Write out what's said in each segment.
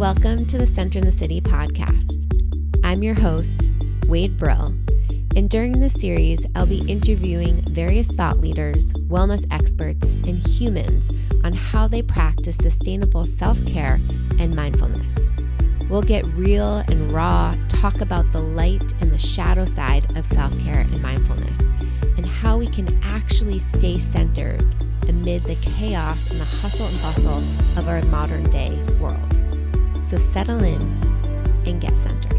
Welcome to the Center in the City podcast. I'm your host, Wade Brill, and during this series, I'll be interviewing various thought leaders, wellness experts, and humans on how they practice sustainable self-care and mindfulness. We'll get real and raw, talk about the light and the shadow side of self-care and mindfulness, and how we can actually stay centered amid the chaos and the hustle and bustle of our modern day world. So settle in and get centered.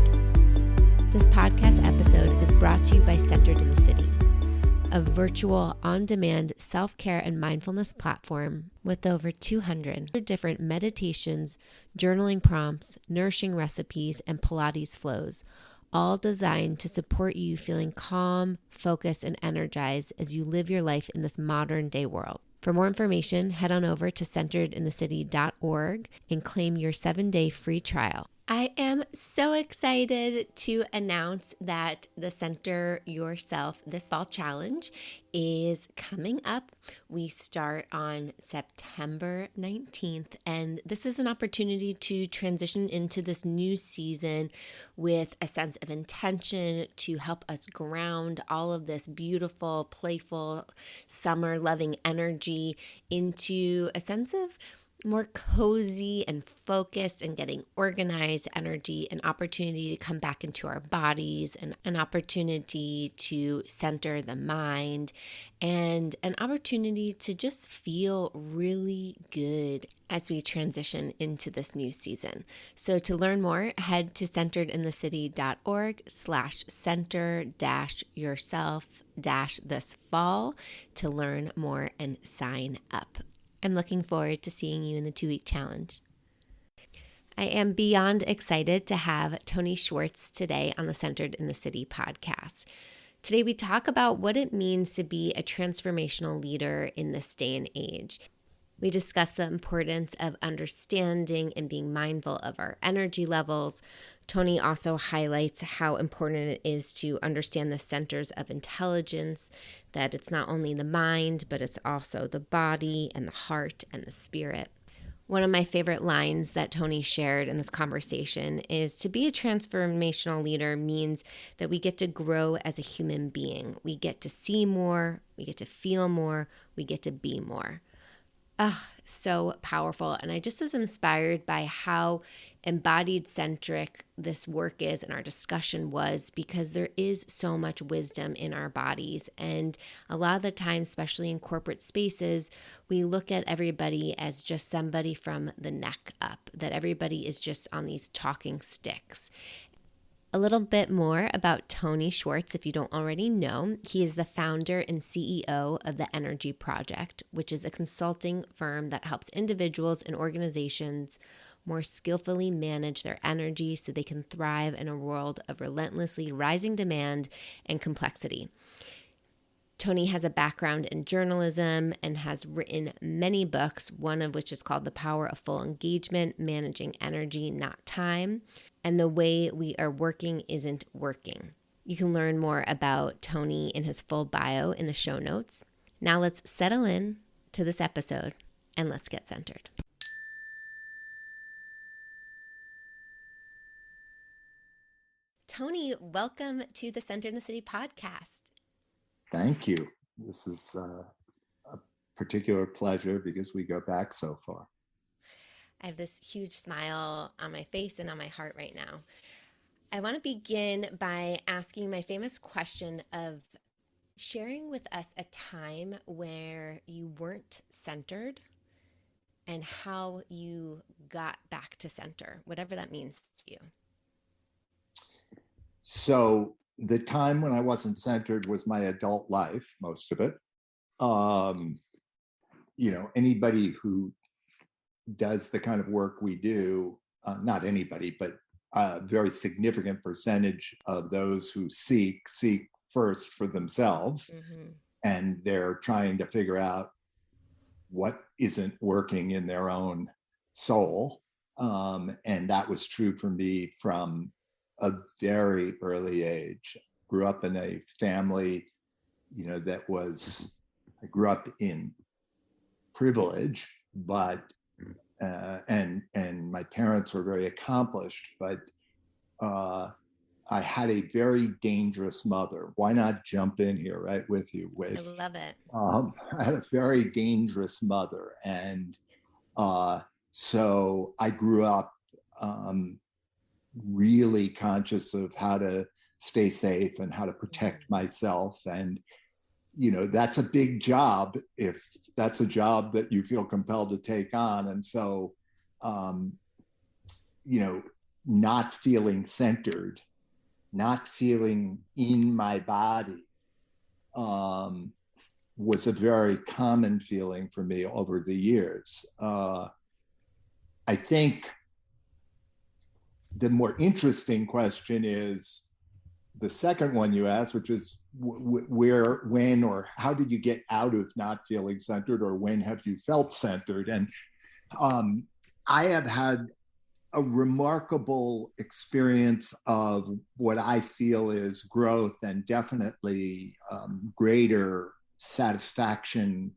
This podcast episode is brought to you by Centered in the City, a virtual on-demand self-care and mindfulness platform with over 200 different meditations, journaling prompts, nourishing recipes, and Pilates flows, all designed to support you feeling calm, focused, and energized as you live your life in this modern day world. For more information, head on over to centeredinthecity.org and claim your 7-day free trial. I am so excited to announce that the Center Yourself This Fall Challenge is coming up. We start on September 19th, and this is an opportunity to transition into this new season with a sense of intention to help us ground all of this beautiful, playful, summer-loving energy into a sense of more cozy and focused and getting organized energy, an opportunity to come back into our bodies, and an opportunity to center the mind, and an opportunity to just feel really good as we transition into this new season. So to learn more, head to centeredinthecity.org/center-yourself-this fall to learn more and sign up. I'm looking forward to seeing you in the 2-week challenge. I am beyond excited to have Tony Schwartz today on the Centered in the City podcast. Today we talk about what it means to be a transformational leader in this day and age. We discuss the importance of understanding and being mindful of our energy levels. Tony also highlights how important it is to understand the centers of intelligence, that it's not only the mind, but it's also the body and the heart and the spirit. One of my favorite lines that Tony shared in this conversation is to be a transformational leader means that we get to grow as a human being. We get to see more, we get to feel more, we get to be more. So powerful. And I just was inspired by how embodied centric this work is and our discussion was, because there is so much wisdom in our bodies. And a lot of the time, especially in corporate spaces, we look at everybody as just somebody from the neck up, that everybody is just on these talking sticks. A little bit more about Tony Schwartz, if you don't already know. He is the founder and CEO of the Energy Project, which is a consulting firm that helps individuals and organizations more skillfully manage their energy so they can thrive in a world of relentlessly rising demand and complexity. Tony has a background in journalism and has written many books, one of which is called The Power of Full Engagement, Managing Energy, Not Time, and The Way We Are Working Isn't Working. You can learn more about Tony in his full bio in the show notes. Now let's settle in to this episode and let's get centered. Tony, welcome to the Center in the City podcast. Thank you. This is a particular pleasure because we go back so far. I have this huge smile on my face and on my heart right now. I want to begin by asking my famous question of sharing with us a time where you weren't centered and how you got back to center, whatever that means to you. So the time when I wasn't centered was my adult life, most of it. Anybody who does the kind of work we do, not anybody, but a very significant percentage of those who seek first for themselves. Mm-hmm. And they're trying to figure out what isn't working in their own soul. And that was true for me from a very early age. Grew up in a family, I grew up in privilege, but and my parents were very accomplished, but I had a very dangerous mother. Why not jump in here right with you? I love it. I had a very dangerous mother, and so I grew up really conscious of how to stay safe and how to protect myself. And that's a big job if that's a job that you feel compelled to take on. And so, not feeling centered, not feeling in my body, was a very common feeling for me over the years. I think the more interesting question is the second one you asked, which is where, when, or how did you get out of not feeling centered, or when have you felt centered? And I have had a remarkable experience of what I feel is growth, and definitely greater satisfaction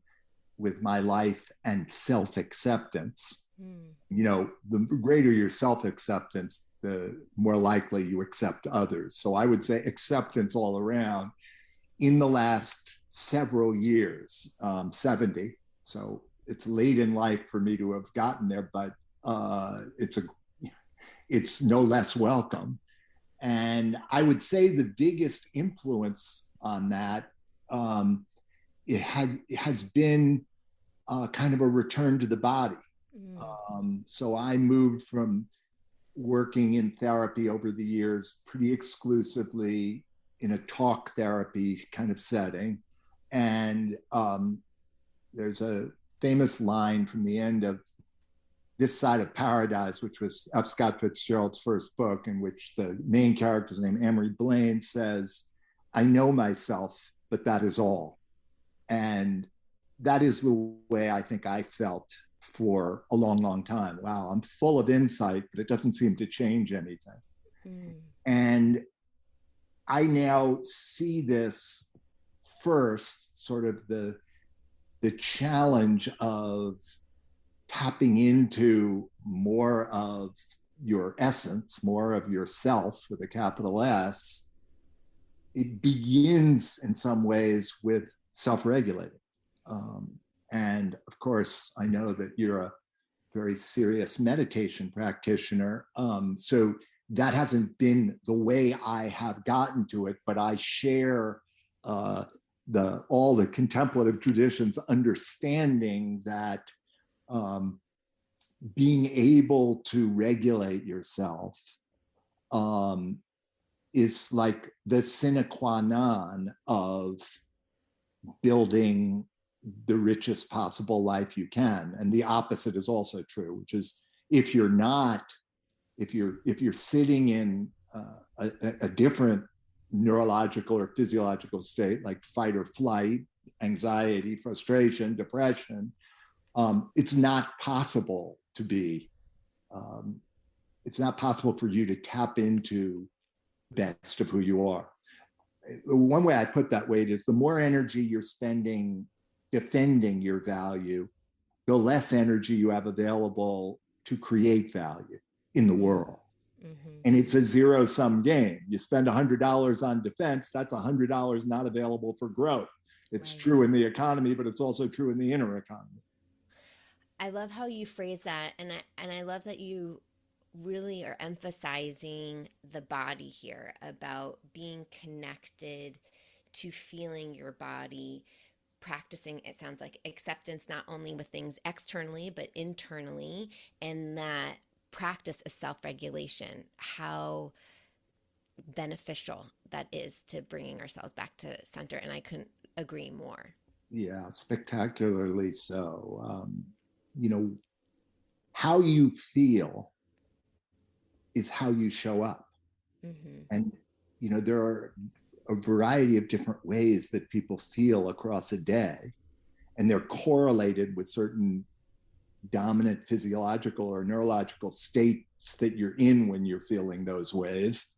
with my life and self-acceptance. The greater your self-acceptance, the more likely you accept others. So I would say acceptance all around. In the last several years, 70, so it's late in life for me to have gotten there, but it's no less welcome. And I would say the biggest influence on that, it has been kind of a return to the body. So I moved from working in therapy over the years pretty exclusively in a talk therapy kind of setting. And there's a famous line from the end of This Side of Paradise, which was F. Scott Fitzgerald's first book, in which the main character's name, Amory Blaine, says, "I know myself, but that is all." And that is the way I think I felt for a long, long time. Wow, I'm full of insight, but it doesn't seem to change anything. And I now see this first, sort of the challenge of tapping into more of your essence, more of yourself with a capital S. It begins in some ways with self-regulating. And of course, I know that you're a very serious meditation practitioner. So that hasn't been the way I have gotten to it, but I share all the contemplative traditions, understanding that being able to regulate yourself is like the sine qua non of building the richest possible life you can. And the opposite is also true, which is if you're sitting in a different neurological or physiological state, like fight or flight, anxiety, frustration, depression, it's not possible to be, it's not possible for you to tap into the best of who you are. One way I put that weight is the more energy you're spending defending your value, the less energy you have available to create value in the world. And it's a zero-sum game. You spend $100 on defense, that's $100 not available for growth. It's true in the economy, but it's also true in the inner economy. I love how you phrase that, and I love that you really are emphasizing the body here, about being connected to feeling your body, practicing, it sounds like, acceptance not only with things externally but internally, and that practice of self-regulation, how beneficial that is to bringing ourselves back to center. And I couldn't agree more. Yeah, spectacularly so. How you feel is how you show up. And, there are a variety of different ways that people feel across a day, and they're correlated with certain dominant physiological or neurological states that you're in when you're feeling those ways.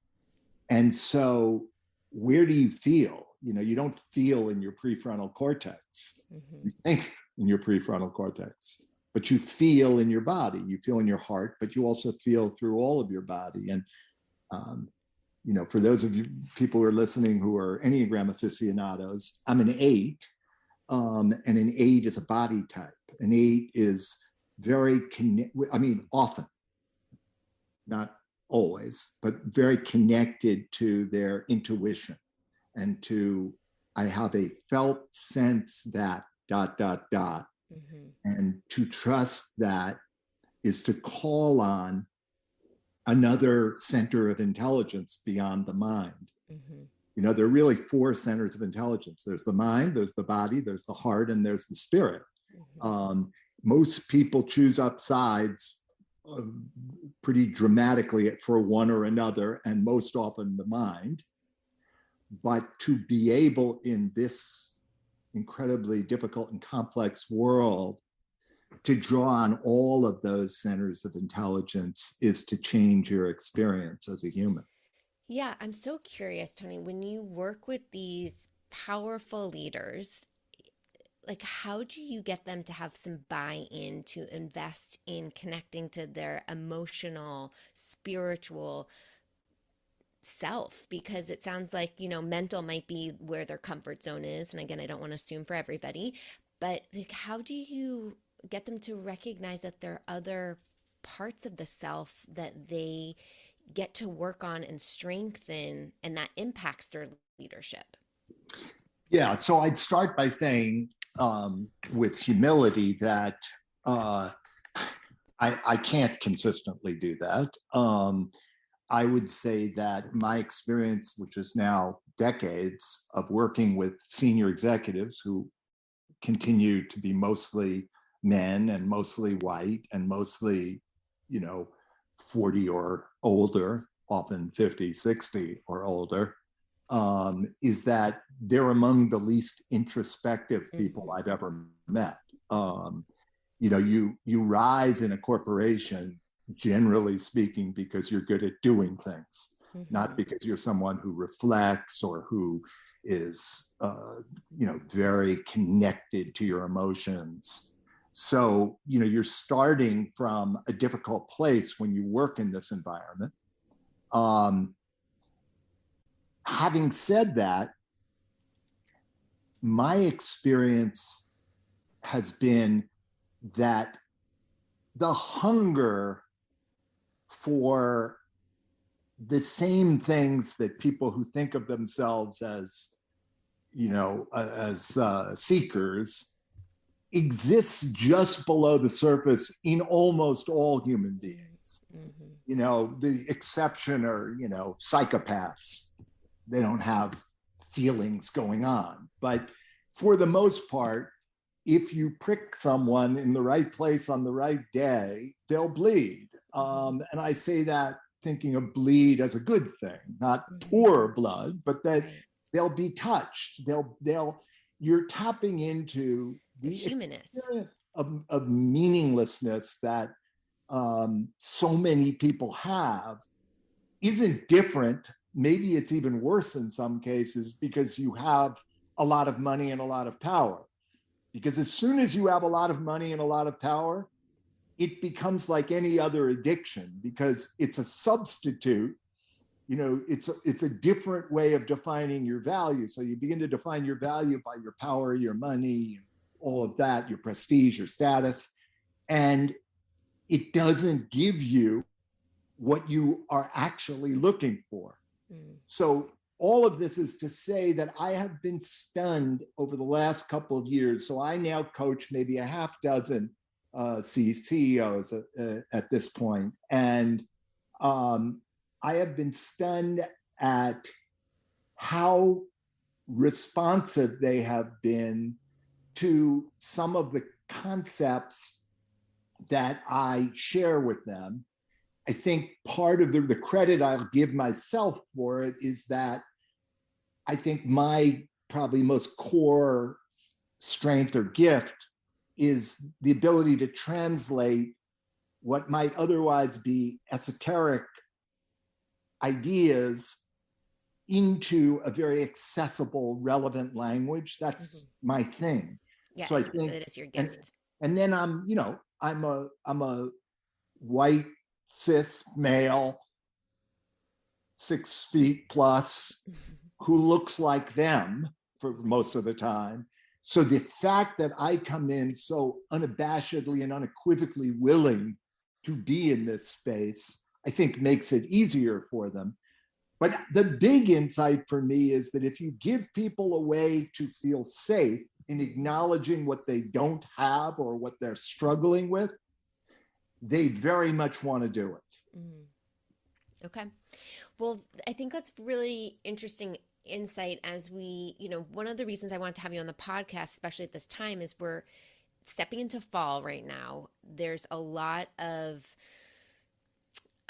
And so where do you feel? You don't feel in your prefrontal cortex. You think in your prefrontal cortex, but you feel in your body, you feel in your heart, but you also feel through all of your body. And for those of you people who are listening who are Enneagram aficionados, I'm an 8, and an 8 is a body type. An 8 is very often, not always, but very connected to their intuition and to, I have a felt sense that ... Mm-hmm. And to trust that is to call on another center of intelligence beyond the mind. Mm-hmm. There are really 4 centers of intelligence. There's the mind, there's the body, there's the heart, and there's the spirit. Mm-hmm. Most people choose up sides pretty dramatically for one or another, and most often the mind. But to be able in this incredibly difficult and complex world to draw on all of those centers of intelligence is to change your experience as a human. Yeah, I'm so curious, Tony, when you work with these powerful leaders, like how do you get them to have some buy-in to invest in connecting to their emotional, spiritual self? Because it sounds like, mental might be where their comfort zone is. And again, I don't want to assume for everybody, but like, how do you get them to recognize that there are other parts of the self that they get to work on and strengthen, and that impacts their leadership? Yeah, so I'd start by saying with humility that I can't consistently do that. I would say that my experience, which is now decades of working with senior executives who continue to be mostly men and mostly white and mostly, 40 or older, often 50, 60 or older, is that they're among the least introspective people I've ever met. You rise in a corporation, generally speaking, because you're good at doing things, not because you're someone who reflects or who is, very connected to your emotions. So, you're starting from a difficult place when you work in this environment. Having said that, my experience has been that the hunger for the same things that people who think of themselves as, seekers exists just below the surface in almost all human beings. Mm-hmm. The exception are, psychopaths. They don't have feelings going on. But for the most part, if you prick someone in the right place on the right day, they'll bleed. And I say that thinking of bleed as a good thing, not pour blood, but that they'll be touched. You're tapping into the humanness of meaninglessness that so many people have isn't different. Maybe it's even worse in some cases because you have a lot of money and a lot of power. Because as soon as you have a lot of money and a lot of power, it becomes like any other addiction because it's a substitute. It's a different way of defining your value. So you begin to define your value by your power, your money, all of that, your prestige, your status. And it doesn't give you what you are actually looking for. So all of this is to say that I have been stunned over the last couple of years. So I now coach maybe a half dozen CEOs at this point. And I have been stunned at how responsive they have been to some of the concepts that I share with them. I think part of the credit I'll give myself for it is that I think my probably most core strength or gift is the ability to translate what might otherwise be esoteric ideas into a very accessible, relevant language. That's my thing. Yeah, so I think that is your gift. And then I'm, I'm a white cis male, 6 feet plus, who looks like them for most of the time. So the fact that I come in so unabashedly and unequivocally willing to be in this space, I think makes it easier for them. But the big insight for me is that if you give people a way to feel safe in acknowledging what they don't have or what they're struggling with, they very much want to do it. Okay. Well, I think that's really interesting insight as we, one of the reasons I wanted to have you on the podcast, especially at this time, is we're stepping into fall right now. There's a lot of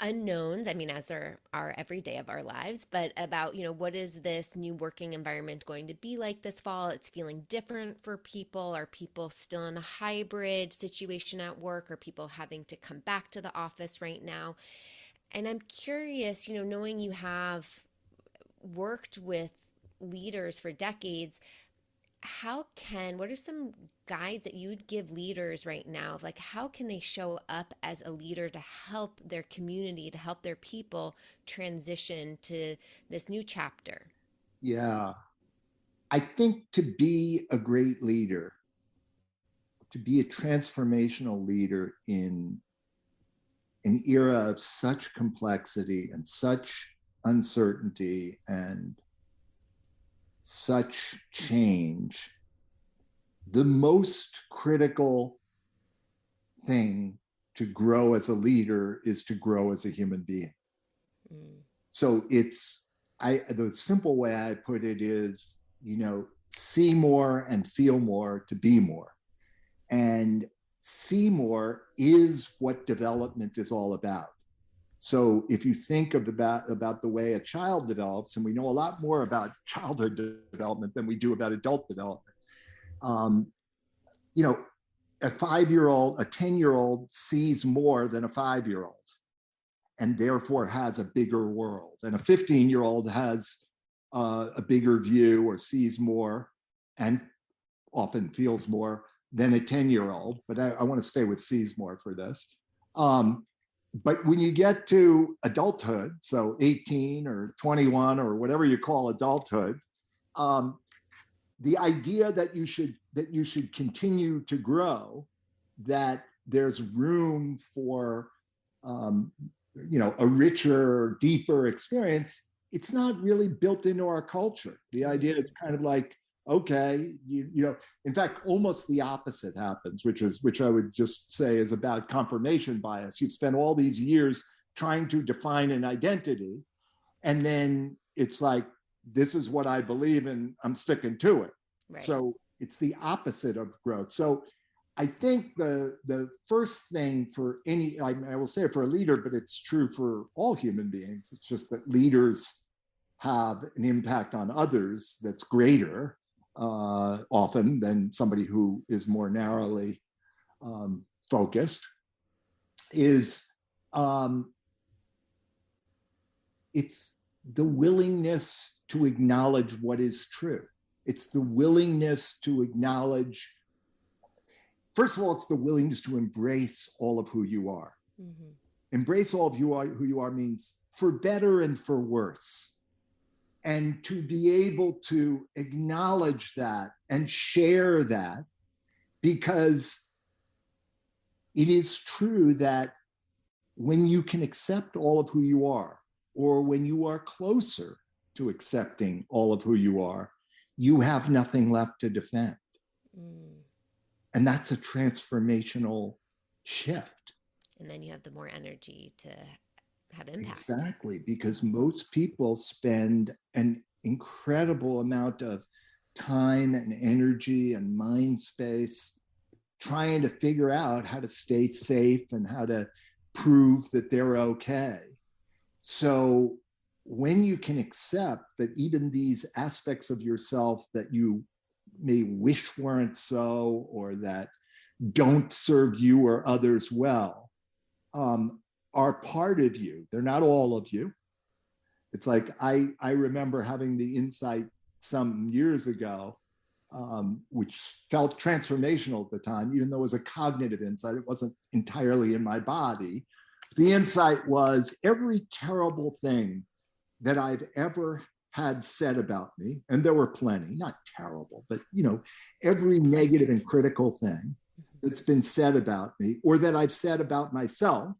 unknowns, I mean, as there are every day of our lives, but about, what is this new working environment going to be like this fall? It's feeling different for people. Are people still in a hybrid situation at work? Are people having to come back to the office right now? And I'm curious, knowing you have worked with leaders for decades, what are some guides that you would give leaders right now of like, how can they show up as a leader to help their community, to help their people transition to this new chapter? Yeah. I think to be a great leader, to be a transformational leader in an era of such complexity and such uncertainty and such change, the most critical thing to grow as a leader is to grow as a human being. So the simple way I put it is, see more and feel more to be more. And see more is what development is all about. So if you think about the way a child develops, and we know a lot more about childhood development than we do about adult development, a 5-year-old, a 10-year-old sees more than a 5-year-old and therefore has a bigger world. And a 15-year-old has a bigger view or sees more and often feels more than a 10-year-old. But I want to stay with sees more for this. But when you get to adulthood, so 18 or 21 or whatever you call adulthood, the idea that you should continue to grow, that there's room for a richer, deeper experience, it's not really built into our culture. The idea is kind of like, okay, in fact, almost the opposite happens, which I would just say is about confirmation bias. You've spent all these years trying to define an identity, and then it's like, this is what I believe and I'm sticking to it. Right. So it's the opposite of growth. So I think the first thing for I will say it for a leader, but it's true for all human beings. It's just that leaders have an impact on others that's greater often than somebody who is more narrowly focused. It's the willingness to acknowledge what is true. It's the willingness to acknowledge, first of all, it's the willingness to embrace all of who you are. Mm-hmm. Embrace all of who you are means for better and for worse. And to be able to acknowledge that and share that, because it is true that when you can accept all of who you are, or when you are closer to accepting all of who you are, you have nothing left to defend. And that's a transformational shift. And then you have the more energy to have impact. Exactly, because most people spend an incredible amount of time and energy and mind space trying to figure out how to stay safe and how to prove that they're okay. So when you can accept that even these aspects of yourself that you may wish weren't so, or that don't serve you or others well, are part of you. They're not all of you. It's like I remember having the insight some years ago which felt transformational at the time, even though it was a cognitive insight. It wasn't entirely in my body. The insight was every terrible thing that I've ever had said about me, and there were plenty, not terrible, but every negative and critical thing that's been said about me, or that I've said about myself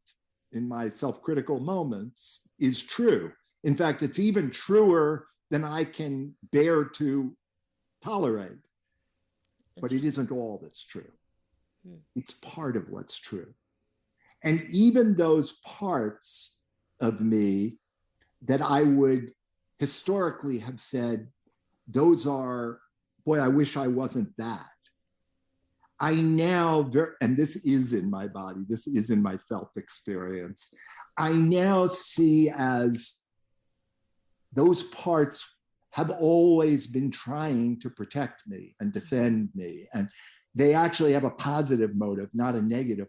in my self-critical moments, is true. In fact, it's even truer than I can bear to tolerate. But it isn't all that's true. It's part of what's true. And even those parts of me that I would historically have said, those are, boy, I wish I wasn't that. I now, and this is in my body, this is in my felt experience, I now see as those parts have always been trying to protect me and defend me. And they actually have a positive motive, not a negative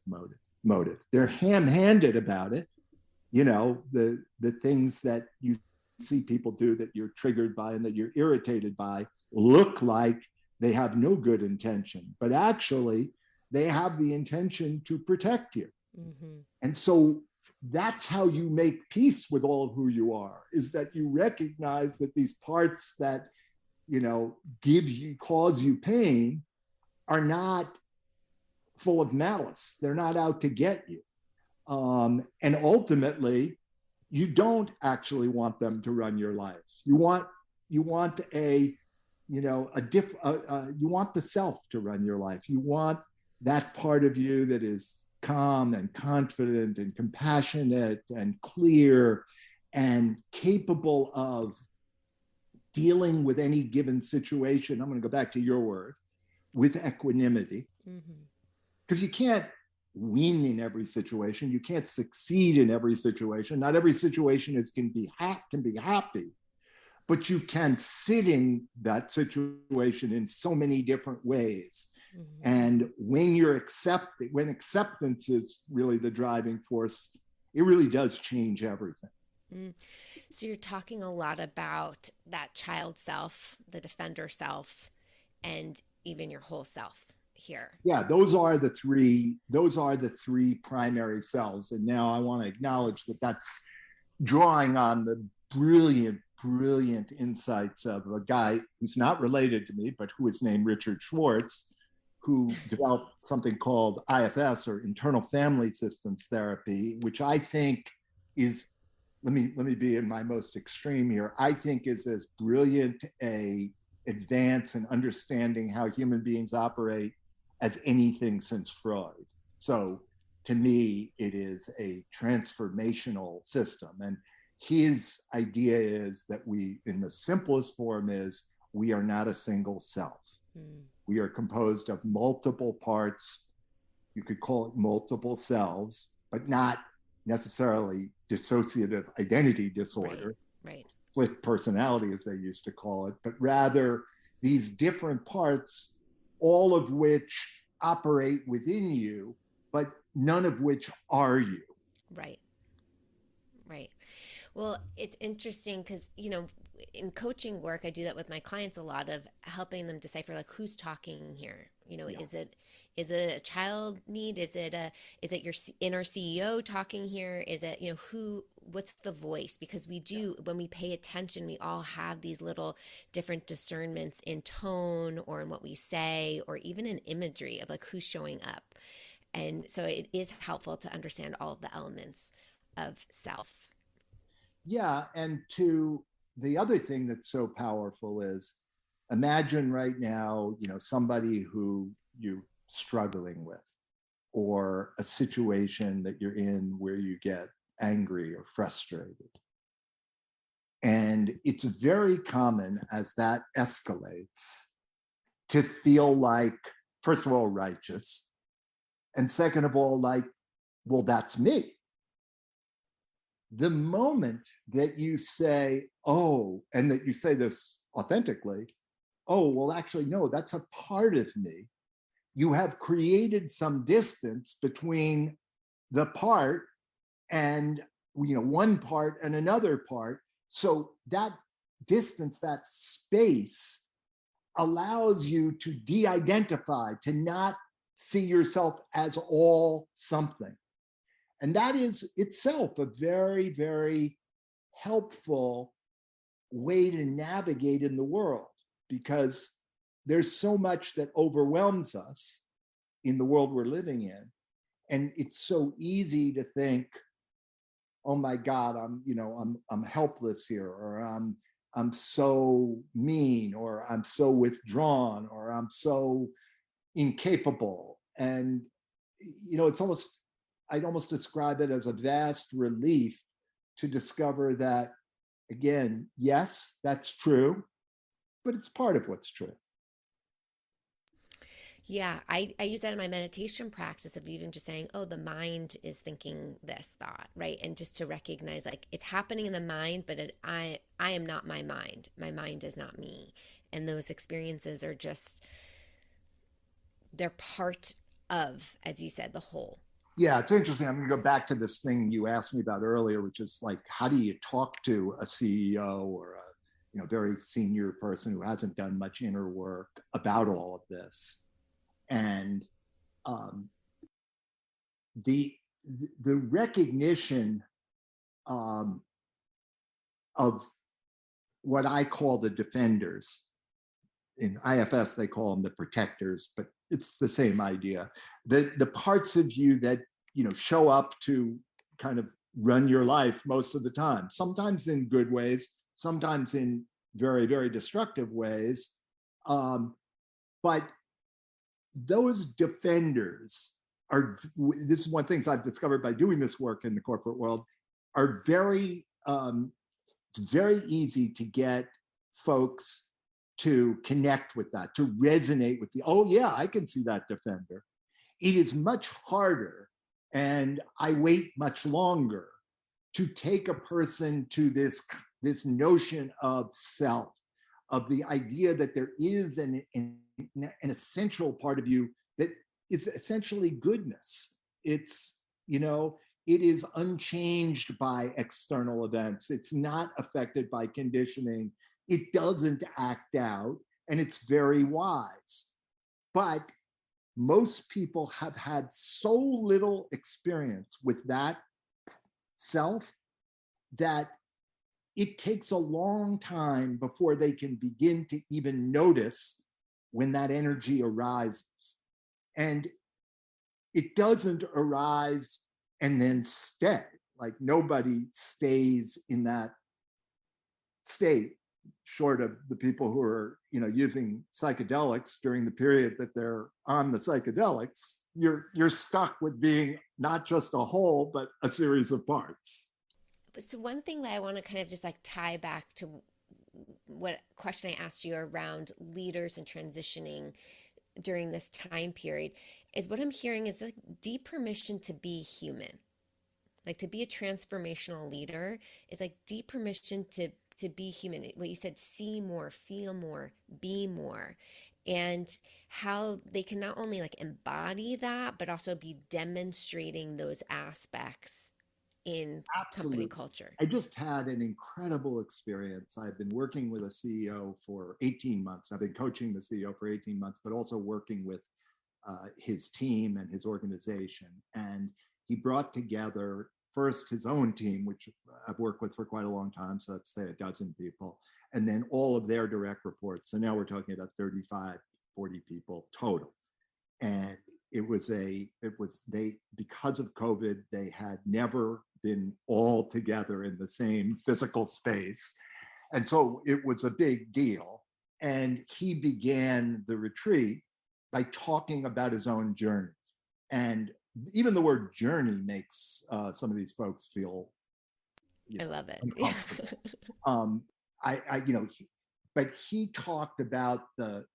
motive. They're ham-handed about it. The things that you see people do that you're triggered by and that you're irritated by look like they have no good intention, but actually they have the intention to protect you. Mm-hmm. And so that's how you make peace with all of who you are, is that you recognize that these parts that, cause you pain are not full of malice. They're not out to get you. And ultimately, you don't actually want them to run your life. You want you want the self to run your life. You want that part of you that is calm and confident and compassionate and clear and capable of dealing with any given situation. I'm going to go back to your word, with equanimity. Because you can't win in every situation. You can't succeed in every situation. Not every situation can be happy, but you can sit in that situation in so many different ways. And when acceptance is really the driving force, it really does change everything. So you're talking a lot about that child self, the defender self, and even your whole self here. Yeah, those are the three primary cells. And now I want to acknowledge that that's drawing on the brilliant insights of a guy who's not related to me, but who is named Richard Schwartz, who developed something called IFS, or internal family systems therapy, which I think is, let me be in my most extreme here, I think is as brilliant a advance in understanding how human beings operate as anything since Freud. So to me, it is a transformational system. And his idea is that we, in the simplest form, is we are not a single self. We are composed of multiple parts. You could call it multiple selves, but not necessarily dissociative identity disorder, right. Split personality, as they used to call it, but rather these different parts, all of which operate within you, but none of which are you. Right. Well, it's interesting because, in coaching work, I do that with my clients a lot, of helping them decipher, like, who's talking here. Is it a child need? Is it your inner CEO talking here? Is it, what's the voice? Because we do, when we pay attention, we all have these little different discernments in tone or in what we say, or even in imagery of like who's showing up. And so it is helpful to understand all of the elements of self. Yeah. And the other thing that's so powerful is, imagine right now, somebody who you're struggling with, or a situation that you're in where you get angry or frustrated. And it's very common as that escalates to feel like, first of all, righteous. And second of all, like, well, that's me. The moment that you say, oh, and that you say this authentically, oh, well, actually, no, that's a part of me, you have created some distance between the part and, one part and another part. So that distance, that space, allows you to de-identify, to not see yourself as all something. And that is itself a very, very helpful way to navigate in the world, because there's so much that overwhelms us in the world we're living in. And it's so easy to think, oh my God, I'm helpless here, or I'm so mean, or I'm so withdrawn, or I'm so incapable. And I'd almost describe it as a vast relief to discover that, again, yes, that's true, but it's part of what's true. Yeah, I use that in my meditation practice of even just saying, oh, the mind is thinking this thought, right? And just to recognize like it's happening in the mind, but I am not my mind. My mind is not me. And those experiences are just, they're part of, as you said, the whole. Yeah, it's interesting. I'm going to go back to this thing you asked me about earlier, which is like, how do you talk to a CEO or a very senior person who hasn't done much inner work about all of this? And um, the the recognition of what I call the defenders. In IFS, they call them the protectors, but it's the same idea. The parts of you that show up to kind of run your life most of the time, sometimes in good ways, sometimes in very, very destructive ways. But those defenders this is one of the things I've discovered by doing this work in the corporate world, are very, it's very easy to get folks to connect with that, to resonate with oh yeah, I can see that defender. It is much harder, and I wait much longer to take a person to this notion of self, of the idea that there is an essential part of you that is essentially goodness. It's, it is unchanged by external events. It's not affected by conditioning. It doesn't act out, and it's very wise. But most people have had so little experience with that self that it takes a long time before they can begin to even notice when that energy arises. And it doesn't arise and then stay. Like nobody stays in that state, short of the people who are using psychedelics during the period that they're on the psychedelics. You're stuck with being not just a whole, but a series of parts. So one thing that I want to kind of just like tie back to what question I asked you around leaders and transitioning during this time period is what I'm hearing is like deep permission to be human. Like to be a transformational leader is like deep permission to be human. What you said, see more, feel more, be more. And how they can not only like embody that, but also be demonstrating those aspects in Absolutely. company culture. I just had an incredible experience. I've been working with a CEO for 18 months. I've been coaching the CEO for 18 months, but also working with his team and his organization. And he brought together first his own team, which I've worked with for quite a long time. So let's say a dozen people, and then all of their direct reports. So now we're talking about 35, 40 people total. And because of COVID, they had never been all together in the same physical space. And so it was a big deal. And he began the retreat by talking about his own journey. And even the word journey makes some of these folks feel, I love it. uncomfortable. But he talked about the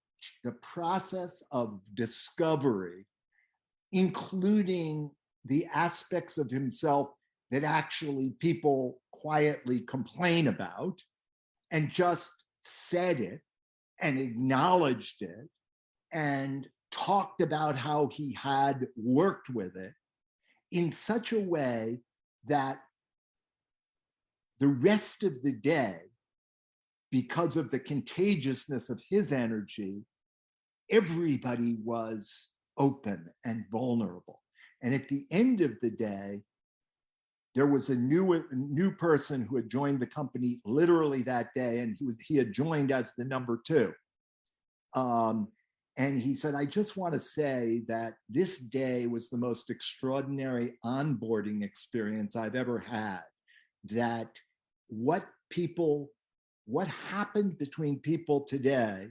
process of discovery, including the aspects of himself that actually people quietly complain about, and just said it and acknowledged it and talked about how he had worked with it in such a way that the rest of the day because of the contagiousness of his energy, everybody was open and vulnerable. And at the end of the day, there was a new person who had joined the company literally that day, and he had joined as the number 2. And he said, I just want to say that this day was the most extraordinary onboarding experience I've ever had. That what happened between people today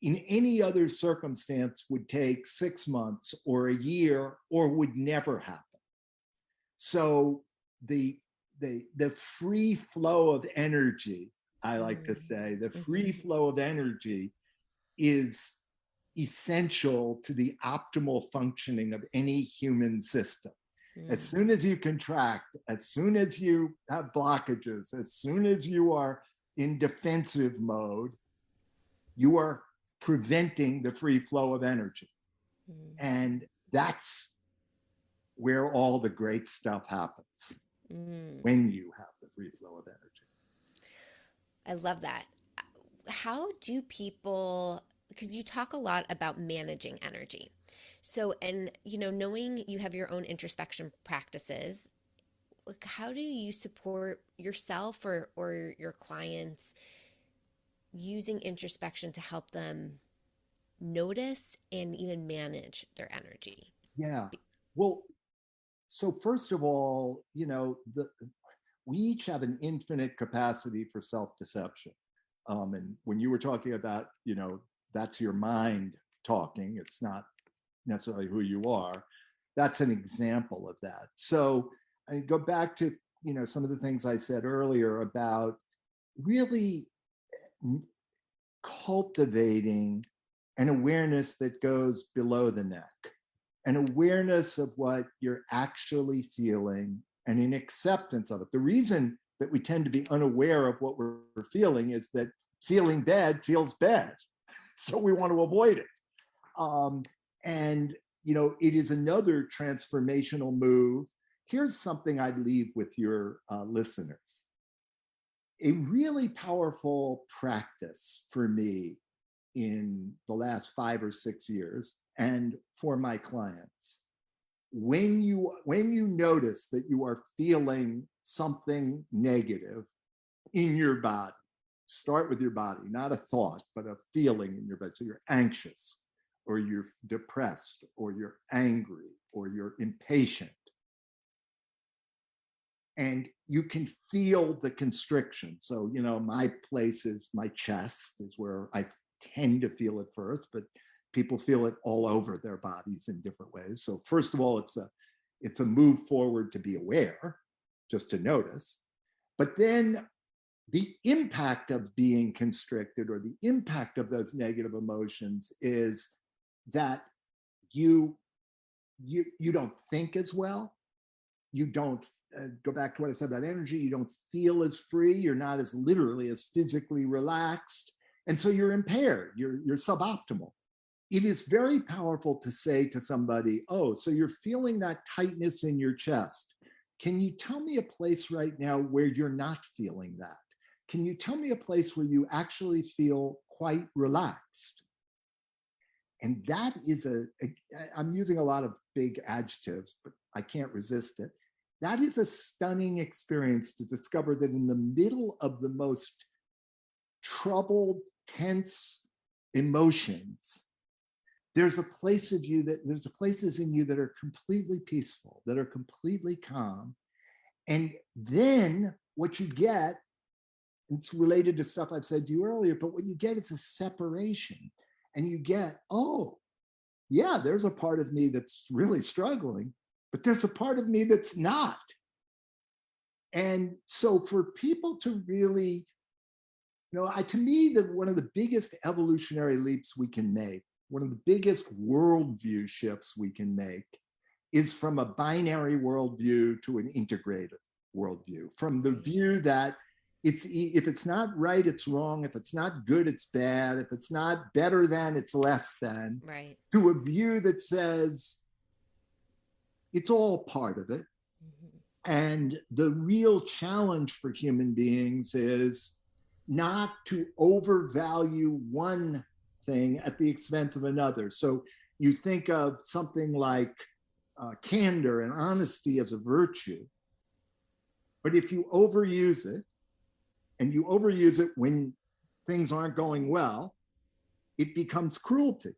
in any other circumstance would take 6 months or a year or would never happen. So the free flow of energy, I like to say, the free flow of energy is essential to the optimal functioning of any human system. As soon as you contract, as soon as you have blockages, as soon as you are in defensive mode, you are preventing the free flow of energy. And that's where all the great stuff happens, when you have the free flow of energy. I love that. How do people, because you talk a lot about managing energy. So, and, knowing you have your own introspection practices, how do you support yourself or your clients using introspection to help them notice and even manage their energy? Yeah. Well, so first of all, we each have an infinite capacity for self-deception. And when you were talking about, that's your mind talking, it's not necessarily who you are. That's an example of that. So I go back to, some of the things I said earlier about really cultivating an awareness that goes below the neck, an awareness of what you're actually feeling and an acceptance of it. The reason that we tend to be unaware of what we're feeling is that feeling bad feels bad. So we want to avoid it. And, it is another transformational move. Here's something I'd leave with your listeners. A really powerful practice for me in the last 5 or 6 years and for my clients, when you notice that you are feeling something negative in your body, start with your body, not a thought, but a feeling in your body. So you're anxious, or you're depressed, or you're angry, or you're impatient. And you can feel the constriction. So, my place is my chest is where I tend to feel it first, but people feel it all over their bodies in different ways. So first of all, it's a move forward to be aware, just to notice. But then the impact of being constricted, or the impact of those negative emotions, is that you don't think as well. You don't go back to what I said about energy. You don't feel as free. You're not as literally as physically relaxed. And so you're impaired. You're suboptimal. It is very powerful to say to somebody, oh, so you're feeling that tightness in your chest. Can you tell me a place right now where you're not feeling that? Can you tell me a place where you actually feel quite relaxed? And that is I'm using a lot of big adjectives, but I can't resist it. That is a stunning experience to discover that in the middle of the most troubled, tense emotions, there's places in you that are completely peaceful, that are completely calm. And then what you get, it's related to stuff I've said to you earlier, but what you get is a separation. And you get, oh, yeah, there's a part of me that's really struggling, but there's a part of me that's not. And so for people to really, to me, one of the biggest evolutionary leaps we can make, one of the biggest worldview shifts we can make, is from a binary worldview to an integrated worldview, from the view that if it's not right, it's wrong. If it's not good, it's bad. If it's not better than, it's less than. Right. To a view that says it's all part of it. Mm-hmm. And the real challenge for human beings is not to overvalue one thing at the expense of another. So you think of something like candor and honesty as a virtue, but if you overuse it, and you overuse it when things aren't going well, it becomes cruelty.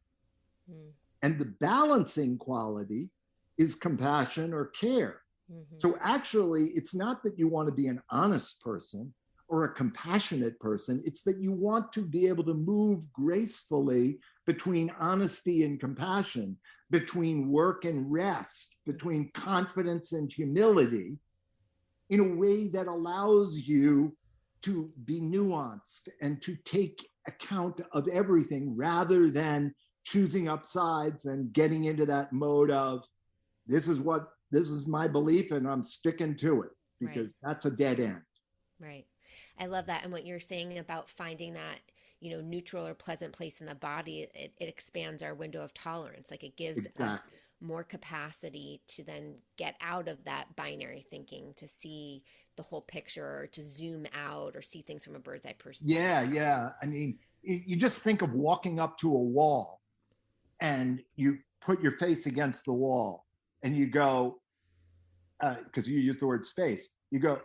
Mm. And the balancing quality is compassion or care. Mm-hmm. So actually, it's not that you want to be an honest person or a compassionate person. It's that you want to be able to move gracefully between honesty and compassion, between work and rest, between confidence and humility, in a way that allows you to be nuanced and to take account of everything, rather than choosing up sides and getting into that mode of, this is my belief and I'm sticking to it, because that's a dead end. Right. I love that. And what you're saying about finding that, neutral or pleasant place in the body, it expands our window of tolerance. Like, it gives us more capacity to then get out of that binary thinking, to see the whole picture, or to zoom out, or see things from a bird's eye perspective. Yeah. I mean, you just think of walking up to a wall and you put your face against the wall and you go, because you use the word space, you go,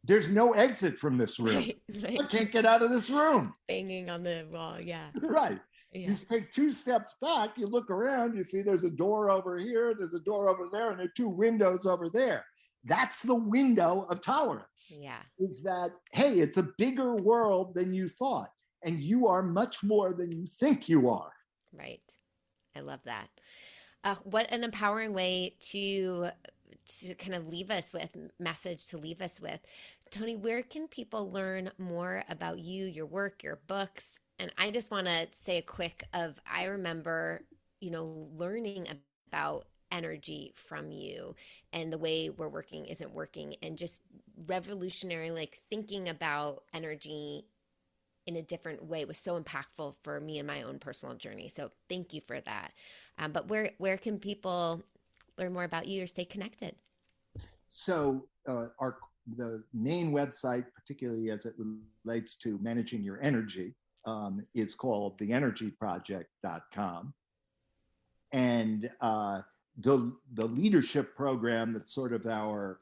there's no exit from this room. Right. I can't get out of this room. Banging on the wall, yeah. Right. Yeah. You take 2 steps back, you look around, you see there's a door over here, there's a door over there, and there are 2 windows over there. That's the window of tolerance. Yeah. Is that, hey, it's a bigger world than you thought, and you are much more than you think you are. Right. I love that. What an empowering way to kind of leave us with, message to leave us with. Tony, where can people learn more about you, your work, your books? And I just want to say a quick I remember, learning about energy from you, and the way we're working isn't working, and just revolutionary, like thinking about energy in a different way was so impactful for me in my own personal journey. So thank you for that. But where can people learn more about you or stay connected? So the main website, particularly as it relates to managing your energy, is called theenergyproject.com. And the leadership program that's sort of our,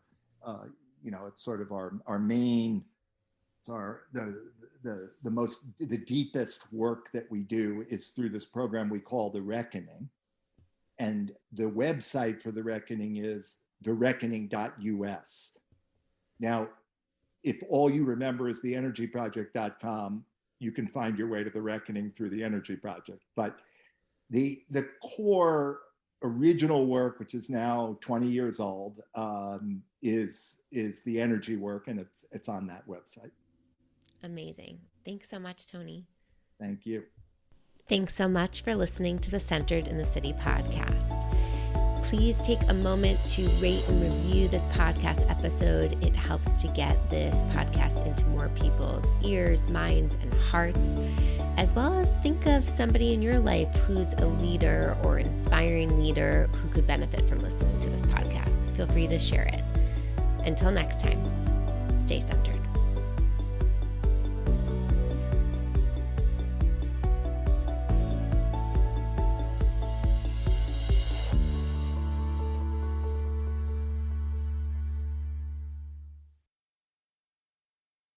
it's sort of our main, it's the deepest work that we do is through this program we call The Reckoning. And the website for The Reckoning is thereckoning.us. Now, if all you remember is theenergyproject.com, you can find your way to The Reckoning through The Energy Project. But the core original work, which is now 20 years old, is the energy work, and it's on that website. Amazing. Thanks so much, Tony. Thank you. Thanks so much for listening to the Centered in the City podcast. Please take a moment to rate and review this podcast episode. It helps to get this podcast into more people's ears, minds, and hearts, as well as think of somebody in your life who's a leader or inspiring leader who could benefit from listening to this podcast. Feel free to share it. Until next time, stay centered.